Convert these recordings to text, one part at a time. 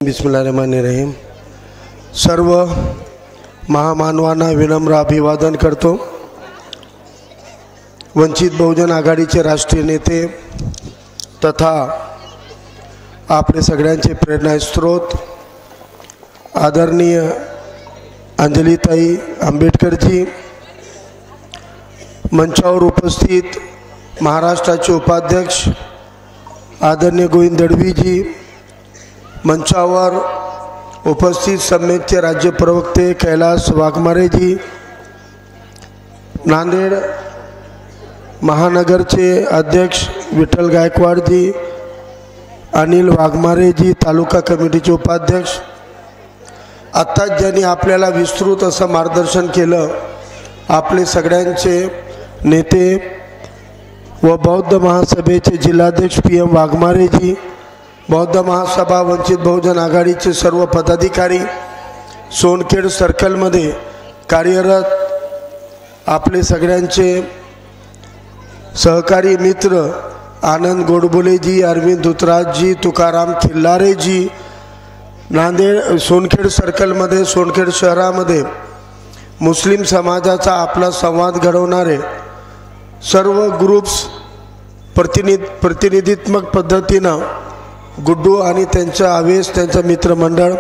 बिस्मिल्लाहिर्रहमानिर्रहीम। सर्व महामानवांना विनम्र अभिवादन करतो। वंचित बहुजन आघाडीचे राष्ट्रीय नेते तथा आपले सगळ्यांचे प्रेरणास्त्रोत आदरणीय अंजलीताई आंबेडकरजी, मंचावर उपस्थित महाराष्ट्राचे उपाध्यक्ष आदरणीय गोविंद दळवीजी, मंचावर उपस्थित समेतचे राज्य प्रवक्ते कैलास वाघमारेजी, नांदेड महानगरचे अध्यक्ष विठ्ठल गायकवाडजी, अनिल वाघमारेजी, तालुका कमिटीचे उपाध्यक्ष, आत्ताच ज्यांनी आपल्याला विस्तृत असं मार्गदर्शन केलं आपले सगळ्यांचे नेते व बौद्ध महासभेचे जिल्हाध्यक्ष PM वाघमारेजी, बौद्ध महासभा वंचित बहुजन आघाडीचे सर्व पदाधिकारी, सोनखेड सर्कलमध्ये कार्यरत आपले सगळ्यांचे सहकारी मित्र आनंद गोडबोलेजी, अरविंद धुतराजजी, तुकाराम खिल्लारेजी, नांदेड सोनखेड सर्कलमध्ये सोनखेड शहरामध्ये मुस्लिम समाजाचा आपला संवाद घडवणारे सर्व ग्रुप्स प्रतिनिधित्मक पद्धतीनं गुड्डू आणि त्यांचा आवेश, त्यांचा मित्रमंडळ,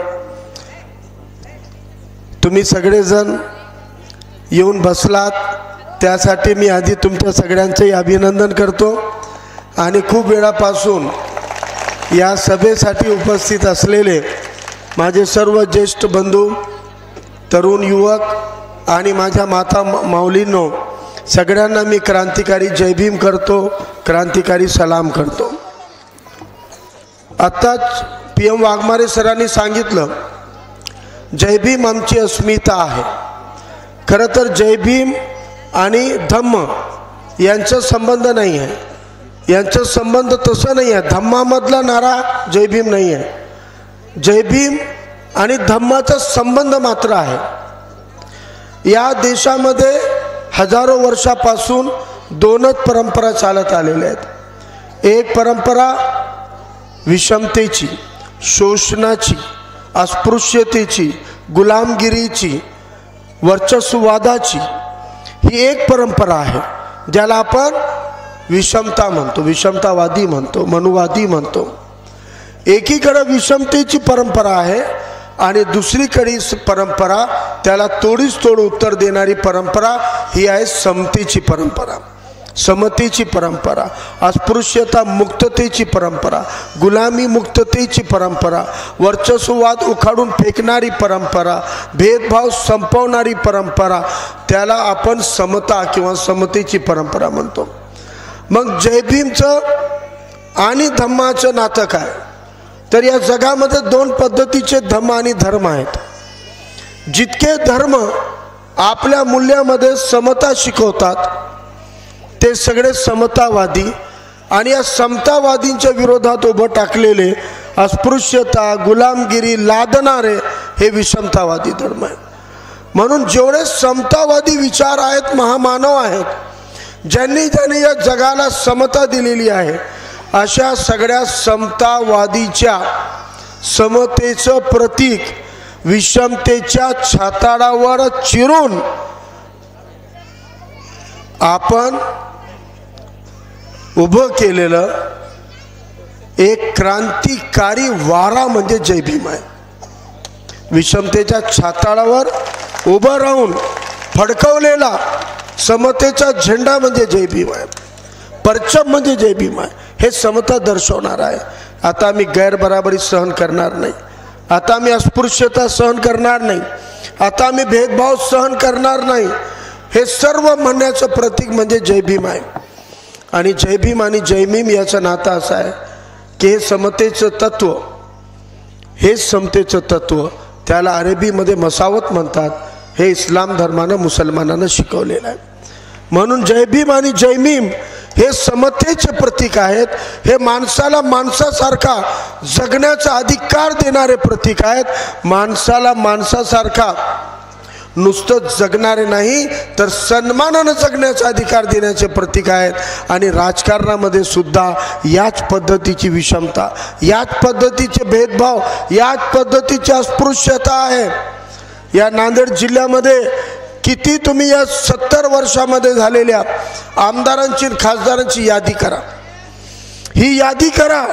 तुम्ही सगळेजण येऊन बसलात त्यासाठी मी आधी तुमच्या सगळ्यांचंही अभिनंदन करतो। आणि खूप वेळापासून या सभेसाठी उपस्थित असलेले माझे सर्व ज्येष्ठ बंधू, तरुण युवक आणि माझ्या माता माऊलींनो, सगळ्यांना मी क्रांतिकारी जय भीम करतो, क्रांतिकारी सलाम करतो। आत्ताच PM वाघमारे सरांनी सांगितलं जय भीम आमची अस्मिता आहे। खरं तर जय भीम आणि धम्म यांचा संबंध नाही आहे, यांचा संबंध तसा नाही आहे। धम्मामधला नारा जय भीम नाही आहे, जय भीम आणि धम्माचा संबंध मात्र आहे। या देशामध्ये हजारो वर्षापासून दोनच परंपरा चालत आलेल्या आहेत। एक परंपरा विषमतेची, शोषणाची, अस्पृश्यतेची, गुलामगिरीची, वर्चस्ववादाची, ही एक परंपरा आहे ज्याला आपण विषमता म्हणतो, विषमतावादी म्हणतो, मनुवादी म्हणतो। एकीकडे विषमतेची परंपरा आहे आणि दुसरीकडे परंपरा, त्याला तोडीस तोड उत्तर देणारी परंपरा ही आहे समतेची परंपरा, समतेची परंपरा, अस्पृश्यता मुक्ततेची परंपरा, गुलामी मुक्ततेची परंपरा, वर्चस्ववाद उखाडून फेकणारी परंपरा, भेदभाव संपवणारी परंपरा, त्याला आपण समता किंवा समतेची परंपरा म्हणतो। मग जय भीमचं आणि धम्माचं नातं काय? तर या जगामध्ये दोन पद्धतीचे धम्म आणि धर्म आहेत। जितके धर्म आपल्या मूल्यामध्ये समता शिकवतात ते सगळे समतावादी, आणि या समतावादींच्या विरोधात उभं टाकलेले अस्पृश्यता, गुलामगिरी लादणारे हे विषमतावादी धर्म आहे। म्हणून जेवढे समतावादी विचार आहेत, महामानव आहेत, ज्यांनी या जगाला समता दिलेली आहे, अशा सगळ्या समतावादीच्या समतेचं प्रतीक विषमतेच्या छाताडावर चिरून आपण उभं केलेलं एक क्रांतिकारी वारा म्हणजे जय भीम आहे। विषमतेच्या छाताडावर उभं राहून फडकवलेला समतेचा झेंडा म्हणजे जय भीम आहे, परचम म्हणजे जय भीम आहे। हे समता दर्शवणार आहे। आता आम्ही गैरबराबरी सहन करणार नाही, आता आम्ही अस्पृश्यता सहन करणार नाही, आता आम्ही भेदभाव सहन करणार नाही, हे सर्व म्हणण्याचं प्रतीक म्हणजे जय भीम आहे। आणि जय भीम आणि जय भीम याचं नातं असं आहे की हे समतेचं तत्व, हे समतेचं तत्व, त्याला अरेबीमध्ये मसावत म्हणतात, हे इस्लाम धर्मानं मुसलमानांना शिकवलेलं आहे। म्हणून जय भीम आणि जय भीम हे समतेचे प्रतीक आहेत। हे माणसाला माणसासारखा जगण्याचा अधिकार देणारे प्रतीक आहेत, माणसाला माणसासारखा नुसतं जगणारे नाही तर सन्मानाने जगण्याचा अधिकार देण्याचे प्रतीक आहेत। आणि राजकारणामध्ये सुद्धा याच पद्धतीची विषमता, याच पद्धतीचे भेदभाव, याच पद्धतीची अस्पृश्यता आहे। या नांदेड जिल्ह्यामध्ये किती तुम्ही या 70 वर्षामध्ये झालेल्या आमदारांची खासदारांची यादी करा, ही यादी करा।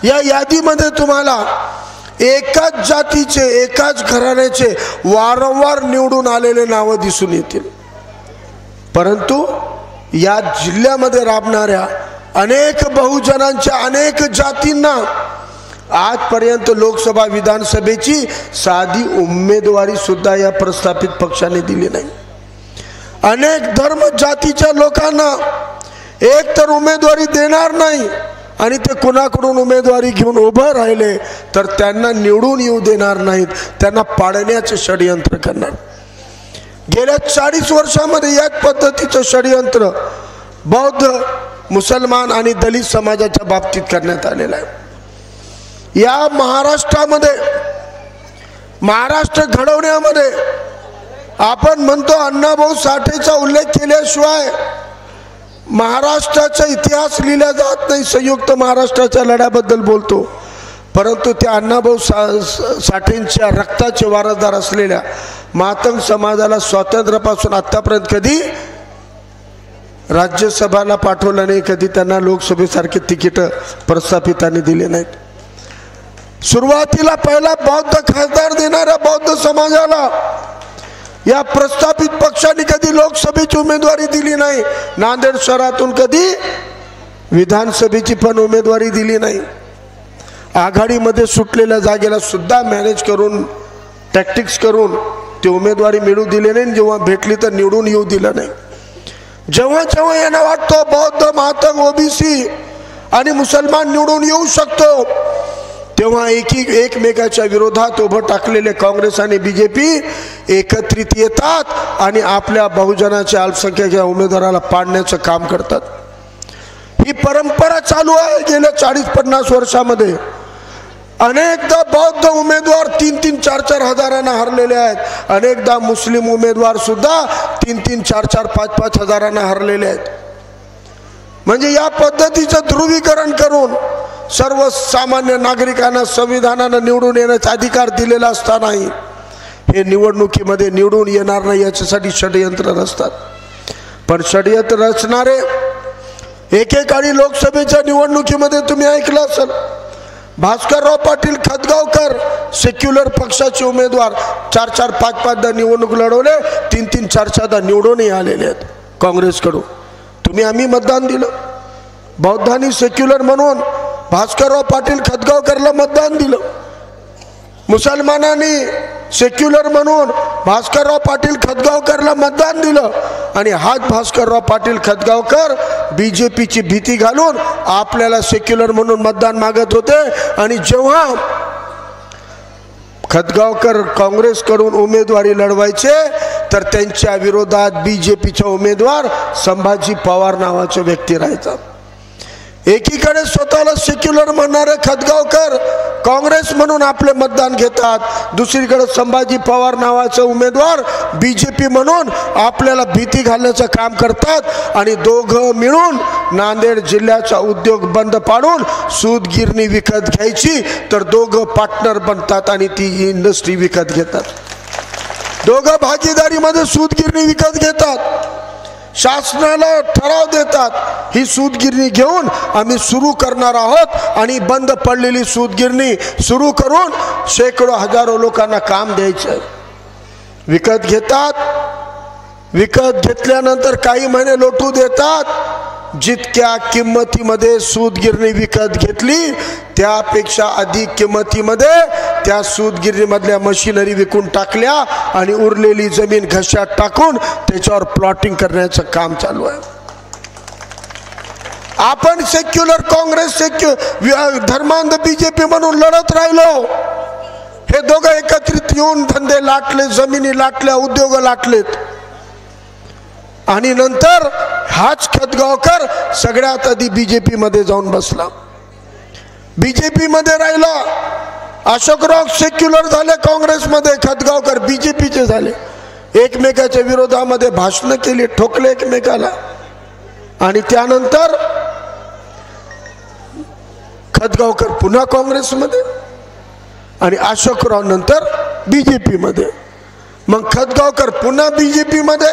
या यादीमध्ये तुम्हाला एकाच जातीचे एकाच घराण्याचे वारंवार निवडून आलेले नाव दिसून येतील। परंतु या जिल्ह्यामध्ये राबणाऱ्या अनेक बहुजनांच्या अनेक जातींना आजपर्यंत लोकसभा विधानसभेची साधी उमेदवारी सुद्धा या प्रस्थापित पक्षाने दिली नाही। अनेक धर्म जातीच्या लोकांना एक तर उमेदवारी देणार नाही आणि ते कुणाकडून उमेदवारी घेऊन उभं राहिले तर त्यांना निवडून येऊ देणार नाहीत, त्यांना पाडण्याचे षडयंत्र करणार। गेल्या 40 वर्षामध्ये याच पद्धतीचं षडयंत्र बौद्ध, मुसलमान आणि दलित समाजाच्या बाबतीत करण्यात आलेलं आहे। या महाराष्ट्रामध्ये, महाराष्ट्र घडवण्यामध्ये आपण म्हणतो अण्णाभाऊ साठेचा उल्लेख केल्याशिवाय महाराष्ट्राचा इतिहास लिहिला जात नाही। संयुक्त महाराष्ट्राच्या लढ्याबद्दल बोलतो, परंतु त्या अण्णाभाऊ साठेंच्या रक्ताचे वारसदार असलेल्या मातंग समाजाला स्वातंत्र्यापासून आतापर्यंत कधी राज्यसभाला पाठवलं नाही, कधी त्यांना लोकसभेसारखे तिकीट प्रस्थापितांनी दिले नाहीत। सुरुवातीला पहिला बौद्ध खासदार देणाऱ्या बौद्ध समाजाला या प्रस्थापित पक्षाने कधी लोकसभेची उमेदवारी दिली नाही, नांदेड शहरातून कधी विधानसभेची पण उमेदवारी दिली नाही। आघाडीमध्ये सुटलेल्या जागेला सुद्धा मॅनेज करून, टॅक्टिक्स करून ती उमेदवारी मिळू दिली नाही। जेव्हा भेटली तर निवडून येऊ दिलं नाही। जेव्हा जेव्हा यांना वाटतं बौद्ध, मातंग, ओबीसी आणि मुसलमान निवडून येऊ शकतो, तेव्हा एकमेकाच्या विरोधात उभं टाकलेले काँग्रेस आणि बीजेपी एकत्रित येतात आणि आपल्या बहुजनाच्या अल्पसंख्याच्या उमेदवाराला पाडण्याचं काम करतात। ही परंपरा चालू आहे गेल्या 40-50 वर्षामध्ये। अनेकदा बौद्ध उमेदवार 3-3, 4-4 हजारांना हरलेले आहेत। अनेकदा मुस्लिम उमेदवार सुद्धा 3-3, 4-4, 5-5 हजारांना हरलेले आहेत। म्हणजे या पद्धतीचं ध्रुवीकरण करून सर्वसामान्य नागरिकांना संविधानानं निवडून येण्याचा अधिकार दिलेला असतानाही हे निवडणुकीमध्ये निवडून येणार नाही याच्यासाठी षडयंत्र रचतात। पण षडयंत्र रचणारे एकेकाळी लोकसभेच्या निवडणुकीमध्ये तुम्ही ऐकलं असेल, भास्करराव पाटील खतगावकर सेक्युलर पक्षाचे उमेदवार 4-4, 5-5दा निवडणूक लढवले, 3-3, 4-4दा निवडूनही आलेले आहेत काँग्रेसकडून। तुम्ही आम्ही मतदान दिलं, बौद्धांनी सेक्युलर म्हणून भास्करराव पाटील खतगावकरला मतदान दिलं, मुसलमानांनी सेक्युलर म्हणून भास्करराव पाटील खतगावकरला मतदान दिलं आणि हाच भास्करराव पाटील खतगावकर बीजेपीची भीती घालून आपल्याला सेक्युलर म्हणून मतदान मागत होते। आणि जेव्हा खतगावकर काँग्रेसकडून उमेदवारी लढवायचे तर त्यांच्या विरोधात बीजेपीचा उमेदवार संभाजी पवार नावाचा व्यक्ती राहायचा। एकीकडे स्वतःला सेक्युलर म्हणणारे खतगावकर काँग्रेस म्हणून आपले मतदान घेतात, दुसरीकडे संभाजी पवार नावाचा उमेदवार बीजेपी म्हणून आपल्याला भीती घालण्याचं काम करतात। आणि दोघं मिळून नांदेड जिल्ह्याचा उद्योग बंद पाडून सूतगिरणी विकत घ्यायची, तर दोघं पार्टनर बनतात आणि ती इंडस्ट्री विकत घेतात। दोघं भागीदारीमध्ये सूतगिरणी विकत घेतात, शासनाला ठराव देतात, ही सूतगिरणी घेऊन आम्ही सुरू करणार आहोत आणि बंद पडलेली सूतगिरणी सुरू करून शेकडो हजारो लोकांना काम द्यायचं। विकत घेतात, विकत घेतल्यानंतर काही महिने लोटू देतात। जितक्या किंमतीमध्ये सूतगिरणी विकत घेतली त्यापेक्षा अधिक किंमतीमध्ये त्या सूतगिरणीमधल्या मशिनरी विकून टाकल्या आणि उरलेली जमीन घशात टाकून त्याच्यावर प्लॉटिंग करण्याचं काम चालू आहे। आपण सेक्युलर काँग्रेस, धर्मांध बीजेपी म्हणून लढत राहिलो, हे दोघं एकत्रित येऊन धंदे लाटले, जमिनी लाटल्या, उद्योग लाटलेत। आणि नंतर हाच खतगावकर सगळ्यात आधी बीजेपी मध्ये जाऊन बसला, बीजेपी मध्ये राहिला। अशोकराव सेक्युलर झाले काँग्रेसमध्ये, खतगावकर बीजेपीचे झाले। एकमेकाच्या विरोधामध्ये भाषणं केली, ठोकले एकमेकाला. आणि त्यानंतर खतगावकर पुन्हा काँग्रेसमध्ये आणि अशोकराव नंतर बीजेपी मध्ये. मग खतगावकर पुन्हा बीजेपी मध्ये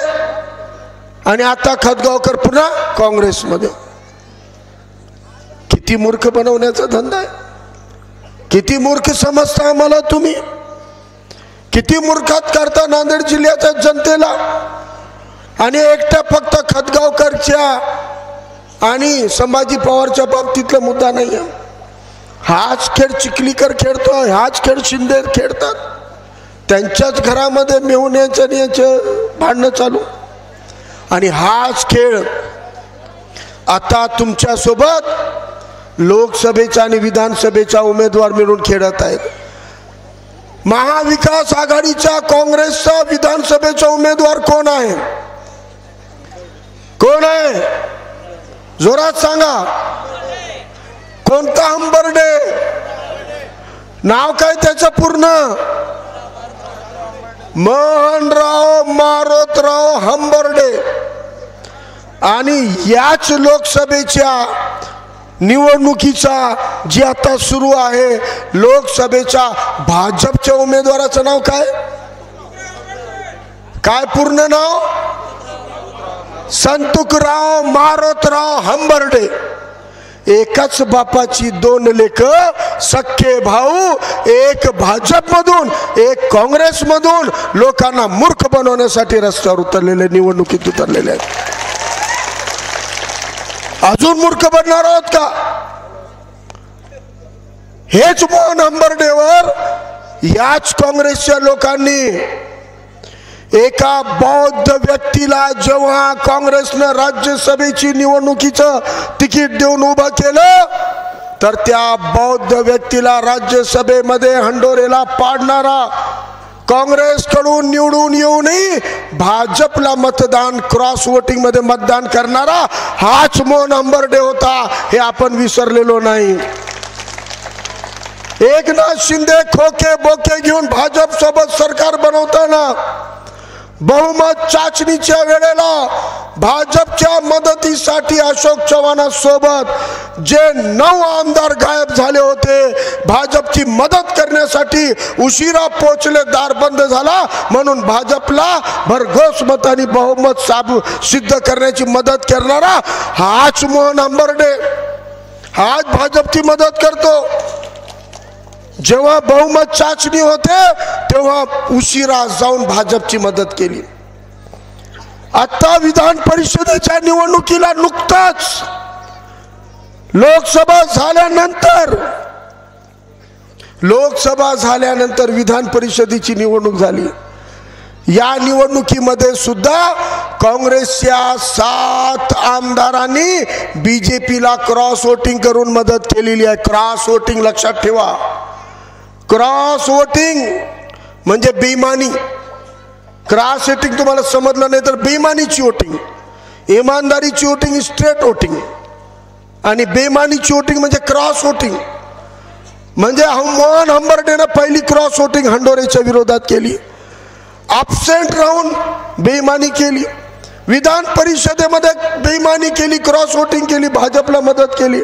आणि आता खतगावकर पुन्हा काँग्रेसमध्ये. किती मूर्ख बनवण्याचा धंदा आहे. किती मूर्ख समजता आम्हाला तुम्ही. किती मूर्खात करता नांदेड जिल्ह्याच्या जनतेला. आणि एकट्या फक्त खतगावकरच्या आणि संभाजी पवारच्या बाबतीतला मुद्दा नाही आहे. हाच खेळ चिखलीकर खेळतो, हाच खेळ शिंदे खेळतात. त्यांच्याच घरामध्ये मेहुण्याचं आणि याचं भांडणं चालू. आणि हाच खेळ आता तुमच्या सोबत लोकसभेचा आणि विधानसभेचा उमेदवार मिळून खेळत आहेत. महाविकास आघाडीचा काँग्रेसचा विधानसभेचा उमेदवार कोण आहे? कोण आहे? जोरात सांगा. कोणता हंबर्डे? नाव काय त्याचं पूर्ण? मोहनराव मारोतराव हंबर्डे. आणि याच लोकसभेच्या निवडणुकीचा जी आता सुरू आहे, लोकसभेच्या भाजपच्या उमेदवाराचं नाव काय? काय पूर्ण नाव? संतुकराव मारोतराव हंबर्डे. एकाच बापाची दोन लेक, सख्खे भाऊ. एक भाजपमधून एक काँग्रेसमधून लोकांना मूर्ख बनवण्यासाठी रस्त्यावर उतरलेले, निवडणुकीत उतरलेले आहेत. अजून मूर्ख बनणार आहोत का? हेच मोहन हंबर्डेवर याच काँग्रेसच्या लोकांनी एका बौद्ध व्यक्तीला जेव्हा काँग्रेसनं राज्यसभेची निवडणुकीचं तिकीट देऊन उभं केलं, तर त्या बौद्ध व्यक्तीला राज्यसभेमध्ये हंडोरेला पाडणारा, काँग्रेसकडून निवडून येऊनही भाजपला मतदान, क्रॉस वोटिंग मध्ये मतदान करणारा हाच मोहन हंबर्डे होता. हे आपण विसरलेलो नाही. एकनाथ शिंदे खोके बोके घेऊन भाजप सोबत सरकार बनवताना बहुमत चाचणीच्या वेळेला भाजपच्या मदतीसाठी अशोक चव्हाणांसोबत जे 9 आमदार गायब झाले होते, भाजपची मदत करण्यासाठी उशिरा पोहोचले, दार बंद झाला म्हणून भाजपला भरघोस मतांनी बहुमत सिद्ध करण्याची मदत करणारा हाच मोहन हंबर्डे. हाच भाजपची मदत करतो. जेव्हा बहुमत चाचणी होते तेव्हा उशिरा जाऊन भाजपची मदत केली. आता विधान परिषदेच्या निवडणुकीला नुकताच लोकसभा झाल्यानंतर विधान परिषदेची निवडणूक झाली. या निवडणुकीमध्ये सुद्धा काँग्रेसच्या 7 आमदारांनी बीजेपीला क्रॉस वोटिंग करून मदत केलेली आहे. क्रॉस वोटिंग लक्षात ठेवा. क्रॉस वोटिंग म्हणजे बेईमानी. क्रॉस वोटिंग तुम्हाला समजलं नाही तर बेईमानीची वोटिंग. इमानदारीची वोटिंग स्ट्रेट वोटिंग आणि बेईमानीची वोटिंग म्हणजे क्रॉस वोटिंग. म्हणजे मोहन हंबर्डेनं पहिली क्रॉस वोटिंग हंडोरेच्या विरोधात केली. ॲब्सेंट राहून बेईमानी केली. विधान परिषदेमध्ये बेईमानी केली, क्रॉस वोटिंग केली, भाजपला मदत केली.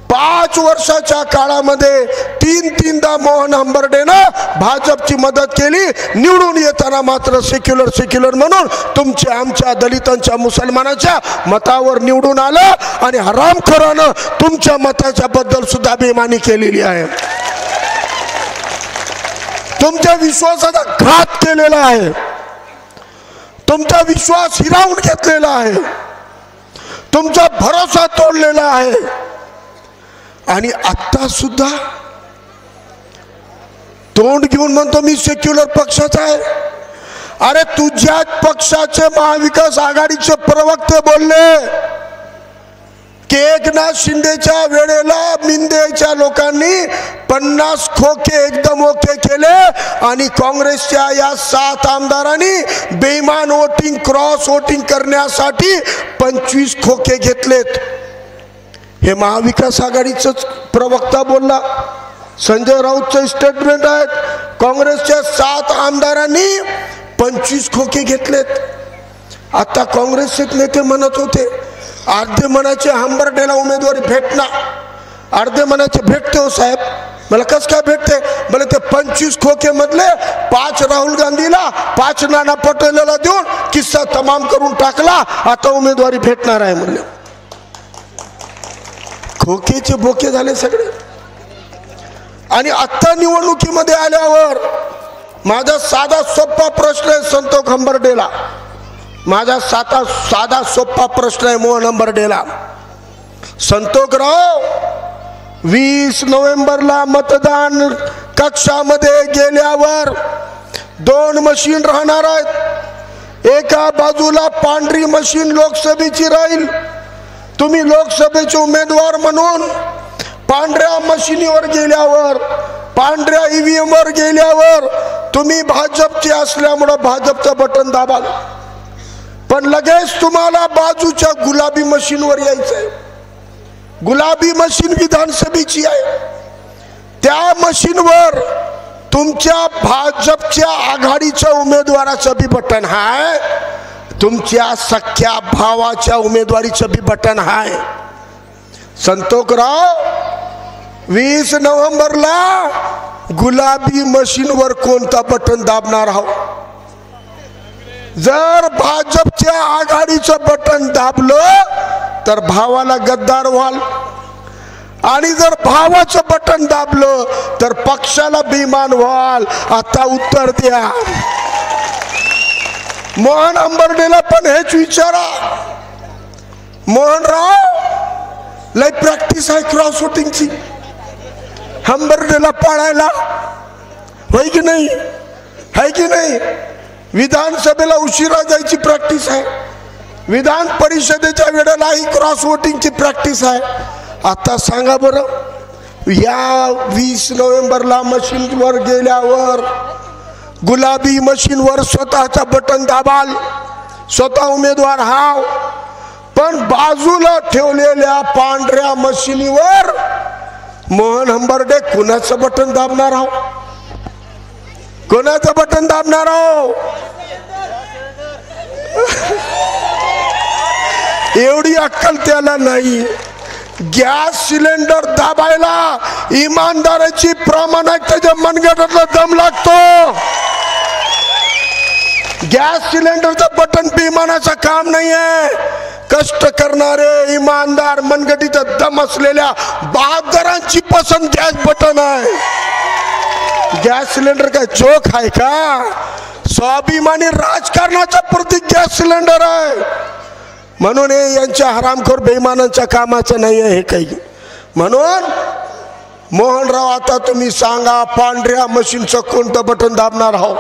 5 वर्षाच्या काळामध्ये 3-3दा मोहन हंबर्डेनं भाजपची मदत केली. निवडून येताना मात्र सेक्युलर म्हणून तुमच्या, आमच्या, दलितांच्या, मुसलमानाच्या मतावर निवडून आलं आणि हरामखोरानं तुमच्या मताच्या बद्दल सुद्धा बेईमानी केलेली आहे. तुमच्या विश्वासाचा घात केलेला आहे. तुमचा विश्वास हिरावून घेतलेला आहे. तुमचा भरोसा तोडलेला आहे. आणि आता सुद्धा तोंड घेऊन म्हणतो मी सेक्युलर पक्षाचा आहे. अरे तुझ्याच पक्षाचे महाविकास आघाडीचे प्रवक्ते बोलले की एकनाथ शिंदेच्या वेळेला मिंदेच्या लोकांनी 50 खोके एकदम ओके केले आणि काँग्रेसच्या या 7 आमदारांनी बेईमान वोटिंग, क्रॉस वोटिंग करण्यासाठी 25 खोके घेतलेत. हे महाविकास आघाडीचाच प्रवक्ता बोलला. संजय राऊतचे स्टेटमेंट आहेत. काँग्रेसच्या 7 आमदारांनी 25 खोके घेतलेत. आता काँग्रेसचे नेते म्हणत होते अर्धे मनाचे हंबर्डेला उमेदवारी भेटणार, अर्धे मनाचे भेटते हो साहेब. मला कस काय भेटते? मला ते 25 खोके मधले 5 राहुल गांधीला 5 नाना पटोलेला देऊन किस्सा तमाम करून टाकला. आता उमेदवारी भेटणार आहे म्हणले. खोकेचे बोके झाले सगळे. आणि आता निवडणुकीमध्ये आल्यावर माझा साधा सोपा प्रश्न आहे संतोष हंबर्डेला. माझा साधा सोपा प्रश्न आहे मोहन हंबर्डेला. संतोषराव, 20 नोव्हेंबरला मतदान कक्षामध्ये गेल्यावर 2 मशीन राहणार आहेत. एका बाजूला पांढरी मशीन लोकसभेची राहील. तुम्ही लोकसभेचे उमेदवार म्हणून पांढऱ्या मशीनीवर गेल्यावर, पांढऱ्या ईव्हीएम वर गेल्यावर तुम्ही भाजपचे असल्यामुळे भाजपचं बटन दाबाल. पण लगेच तुम्हाला बाजूच्या गुलाबी मशीनवर यायचंय. गुलाबी मशीन विधानसभेची आहे. त्या मशीनवर तुमच्या भाजपच्या आघाडीच्या उमेदवाराचं बी बटन आहे, तुमच्या सख्या भावाच्या उमेदवारीचं बी बटन आहे. संतोषराव, 20 नोव्हेंबरला गुलाबी मशीनवर कोणता बटन दाबणार आहोत? जर भाजपच्या आघाडीचं बटन दाबलं तर भावाला गद्दार व्हाल, आणि जर भावाचं बटन दाबलं तर पक्षाला बेईमान व्हाल. आता उत्तर द्या. मोहन हंबर्डेला पण हेच विचारा. मोहनराव, लय प्रॅक्टिस आहे क्रॉस वोटिंगची हंबर्डेला पाळायला, होय की नाही? है की नाही? विधानसभेला उशिरा जायची प्रॅक्टिस आहे, विधान परिषदेच्या वेळेलाही क्रॉस वोटिंगची प्रॅक्टिस आहे. आता सांगा बरं, या 20 नोव्हेंबरला मशीनवर गेल्यावर गुलाबी मशीनवर स्वतःचा बटन दाबाल, स्वतः उमेदवार हाव, पण बाजूला ठेवलेल्या पांढऱ्या मशीनीवर मोहन हंबर्डे कुणाचं बटन दाबणार आहो? कोणाचं बटन दाबणार आहो? एवढी अक्कल त्याला नाही. गॅस सिलेंडर दाबायला इमानदाराची प्रामाणिक त्याच्या मनगटातला दम लागतो. गॅस सिलेंडरचं बटन बेईमानाचं काम नाही आहे. कष्ट करणारे इमानदार मनगटीचा दम असलेल्या बहादरांची पसंत गॅस बटन आहे. गॅस सिलेंडर काय जोक आहे का? स्वाभिमानी राजकारणाचा प्रतीक गॅस सिलेंडर आहे. म्हणून हे यांच्या हरामखोर बेईमानांच्या कामाचं नाही आहे हे काही. म्हणून मोहनराव, आता तुम्ही सांगा, पांढऱ्या मशीनचं कोणतं बटन दाबणार आहोत?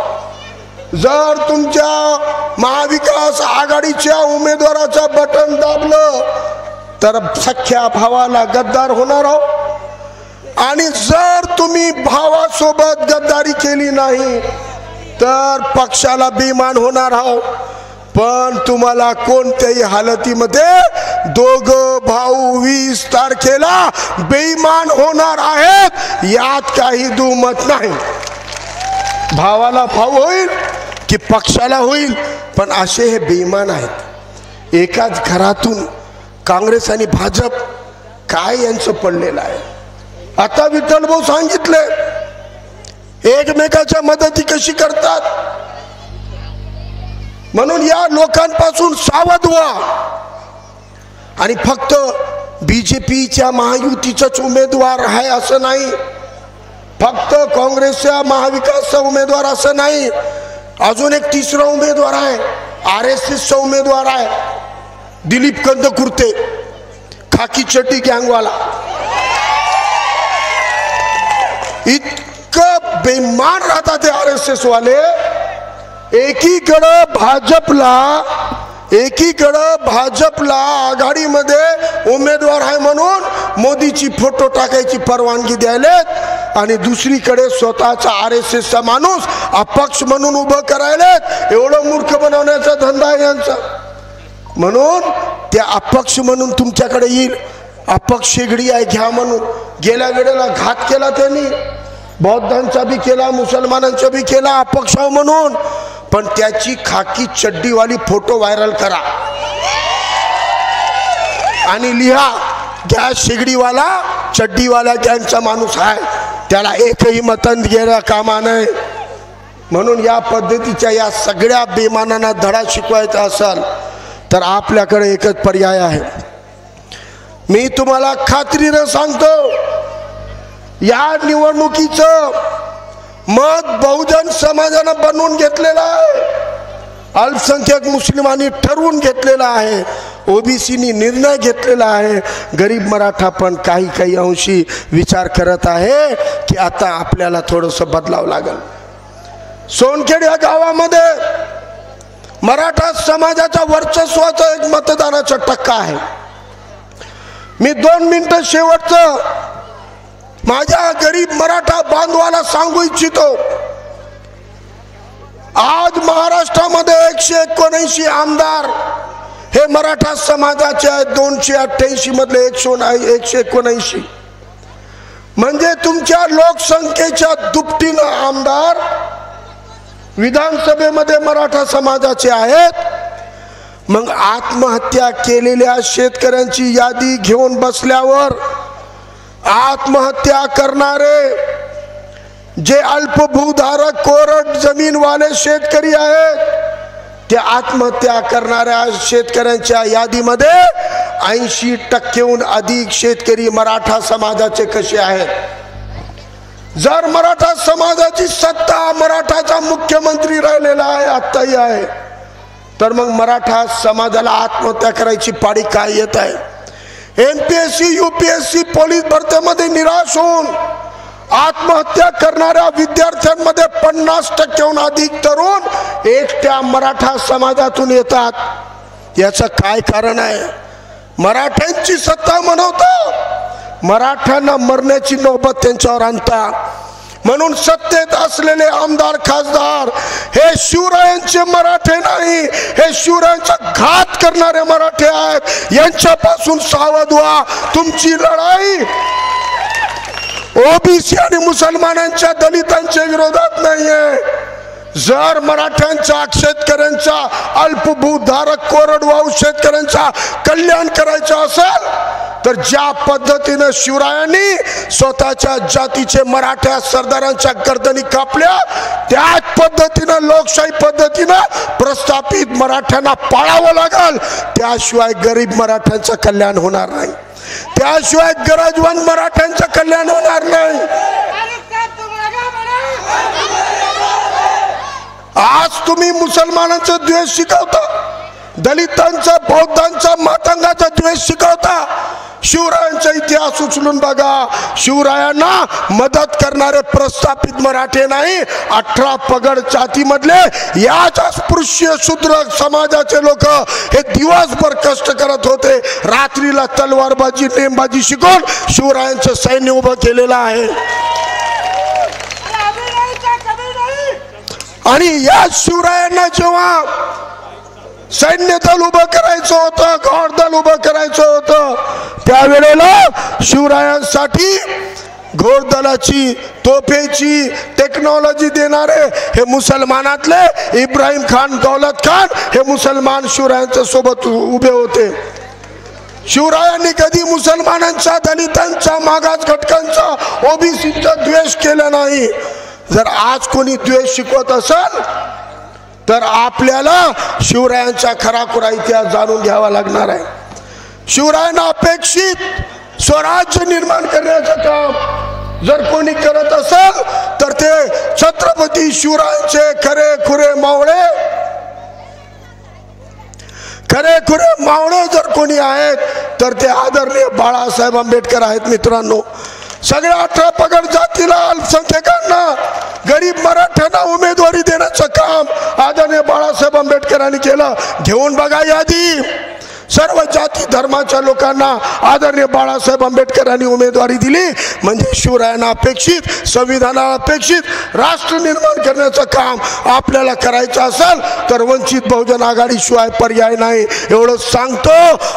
जर तुमच्या महाविकास आघाडीच्या उमेदवाराचं बटन दाबलं तर सख्या भावाला गद्दार होणार आहोत, आणि जर तुम्ही भावासोबत गद्दारी केली नाही तर पक्षाला बेईमान होणार आहोत. पण तुम्हाला कोणत्याही हालतीमध्ये दोघं भाऊ 20 तारखेला बेईमान होणार आहेत, यात काही दुमत नाही. भावाला भाऊ होईल की पक्षाला होईल, पण असे हे बेईमान आहेत. एकाच घरातून काँग्रेस आणि भाजप काय यांचं पडलेलं आहे. आता विठ्ठल भाऊ सांगितले एकमेकाच्या मदती कशी करतात. म्हणून या लोकांपासून सावध व्हा. आणि फक्त बीजेपीच्या महायुतीचाच उमेदवार आहे असं नाही, फक्त काँग्रेसच्या महाविकासचा उमेदवार असं नाही. अजून एक तिसरा उमेदवार आहे, RSSचा उमेदवार आहे, दिलीप कंदकुर्ते, खाकी चड्डी गँगवाला. इतकं बेईमान राहतात ते RSS वाले. एकीकडं भाजपला आघाडीमध्ये उमेदवार आहे म्हणून मोदीची फोटो टाकायची परवानगी द्यायलेत, आणि दुसरीकडे स्वतःचा RSSचा माणूस अपक्ष म्हणून उभं करायलेत. एवढं मूर्ख बनवण्याचा धंदा आहे यांचा. म्हणून त्या अपक्ष म्हणून तुमच्याकडे येईल, अपक्ष शेगडी आहे घ्या म्हणून. गेल्या वेळेला घात केला त्यांनी, बौद्धांचा बी केला, मुसलमानांचा बी केला अपक्ष म्हणून. पण त्याची खाकी चड्डीवाली फोटो व्हायरल करा आणि लिहा गॅस शेगडीवाला चड्डीवाला गँगचा माणूस आहे, त्याला एकही मतन गेला कामा नाही. म्हणून या पद्धतीच्या या सगळ्या बेमानांना धडा शिकवायचा असेल तर आपल्याकडे एकच पर्याय आहे. मी तुम्हाला खात्रीने सांगतो, या निवडणुकीचं मत बहुजन समाजानं बनवून घेतलेलं आहे, अल्पसंख्याक मुस्लिमांनी ठरवून घेतलेला आहे, ओबीसीनी निर्णय घेतलेला आहे. गरीब मराठा पण काही काही अंशी विचार करत आहे की आता आपल्याला थोडंसं बदलावं लागेल. सोनखेड या गावामध्ये मराठा समाजाच्या वर्चस्वाचा एक मतदानाचा टक्का आहे. मी 2 मिनिटं शेवटचं माझ्या गरीब मराठा बांधवाला सांगू इच्छितो. आज महाराष्ट्रामध्ये 179 आमदार हे मराठा समाजाचे आहेत. 288 मधले 179 म्हणजे तुमच्या लोकसंख्येच्या दुपटीनं आमदार विधानसभेमध्ये मराठा समाजाचे आहेत. मग आत्महत्या केलेल्या शेतकऱ्यांची यादी घेऊन बसल्यावर आत्महत्या करणारे जे अल्पभूधारक कोरड जमीनवाले शेतकरी आहेत त्या आत्महत्या करणाऱ्या शेतकऱ्यांच्या यादीमध्ये 80% अधिक शेतकरी मराठा समाजाचे कसे आहेत. जर मराठा समाजाची सत्ता मराठाचा मुख्यमंत्री राहिलेला आहे, आत्ताही आहे, तर मग मराठा समाजाला आत्महत्या करायची पाळी काय येत आहे. एमपीएससी यूपीएससी पोलीस भरतीमध्ये निराश होऊन आत्महत्या करणाऱ्या विद्यार्थ्यांमध्ये 50%हून अधिक तरुण एकट्या मराठा समाजातून येतात. याचं काय कारण आहे. मराठ्यांची सत्ता म्हणवतो, मराठ्यांना मरण्याची नौबत त्यांच्यावर आणता. म्हणून सत्तेत असलेले आमदार खासदार हे शिवरायांचे मराठे नाही, हे शिवरायांचा घात करणारे मराठे आहेत. यांच्यापासून सावध व्हा. तुमची लढाई ओबीसी आणि मुसलमानांच्या दलितांच्या विरोधात नाहीये. जर मराठ्यांच्या शेतकऱ्यांचा अल्पभूधारक कोरडवाहू शेतकऱ्यांचा कल्याण करायचं असेल तर ज्या पद्धतीने शिवरायांनी स्वतःच्या जातीचे मराठा सरदारांच्या गर्दनी कापल्या त्याच पद्धतीने लोकशाही पद्धतीने प्रस्थापित मराठ्यांना पाळावं लागेल. त्याशिवाय गरीब मराठ्यांचं कल्याण होणार नाही, त्याशिवाय गरजवंत मराठ्यांचं कल्याण होणार नाही. आज तुम्ही मुसलमानांचा द्वेष शिकवता, दलितांचा बौद्धांचा मातंगाचा द्वेष शिकवता. शिवरायांचा इतिहास उचलून बघा. शिवरायांना मदत करणारे प्रस्थापित मराठे नाही, 18 पगड जातीमधले याच अस्पृश्य शूद्र समाजाचे लोक हे दिवसभर कष्ट करत होते. रात्रीला तलवारबाजी नेमबाजी शिकून शिवरायांचं सैन्य उभं केलेलं आहे. आणि या शिवरायांना जेव्हा सैन्य दल उभं करायचं होतं, घोडदल उभं करायचं होतं, त्यावेळेला शिवरायांसाठी घोडदलाची तोफेची टेक्नॉलॉजी देणारे हे मुसलमानातले इब्राहिम खान, दौलत खान हे मुसलमान शिवरायांच्या सोबत उभे होते. शिवरायांनी कधी मुसलमानांचा, दलितांचा, मागास घटकांचा, ओबीसीचा द्वेष केला नाही. जर आज कोणी द्वेष शिकवत असेल तर आपल्याला शिवरायांचा खराखुरा इतिहास जाणून घ्यावा लागणार आहे. शिवरायांना अपेक्षित स्वराज्य निर्माण करण्याचं काम जर कोणी करत असेल तर ते छत्रपती शिवरायांचे खरेखुरे मावळे जर कोणी आहेत तर ते आदरणीय बाळासाहेब आंबेडकर आहेत. मित्रांनो, सगळ्या 18 पगड जातीला, अल्पसंख्याकांना, गरीब मराठ्यांना उमेदवारी देण्याचं काम आदरणीय बाळासाहेब आंबेडकरांनी केलं. घेऊन बघा यादी. सर्व जाती धर्माच्या लोकांना आदरणीय बाळासाहेब आंबेडकरांनी उमेदवारी दिली म्हणजे शिवरायांना अपेक्षित, संविधानाला अपेक्षित राष्ट्र निर्माण करण्याचं काम आपल्याला करायचं असेल तर वंचित बहुजन आघाडीशिवाय पर्याय नाही एवढं सांगतो।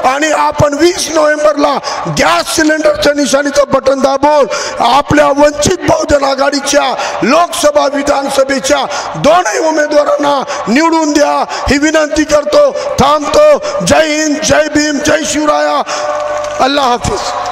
आणि आपण 20 नोव्हेंबरला गॅस सिलेंडरच्या निशाणीचं बटन दाबून आपल्या वंचित बहुजन आघाडीच्या लोकसभा विधानसभेच्या दोन्ही उमेदवारांना निवडून द्या ही विनंती करतो। थांबतो। जय हिंद, जय भीम, जय शिवराया, अल्लाह हाफिज।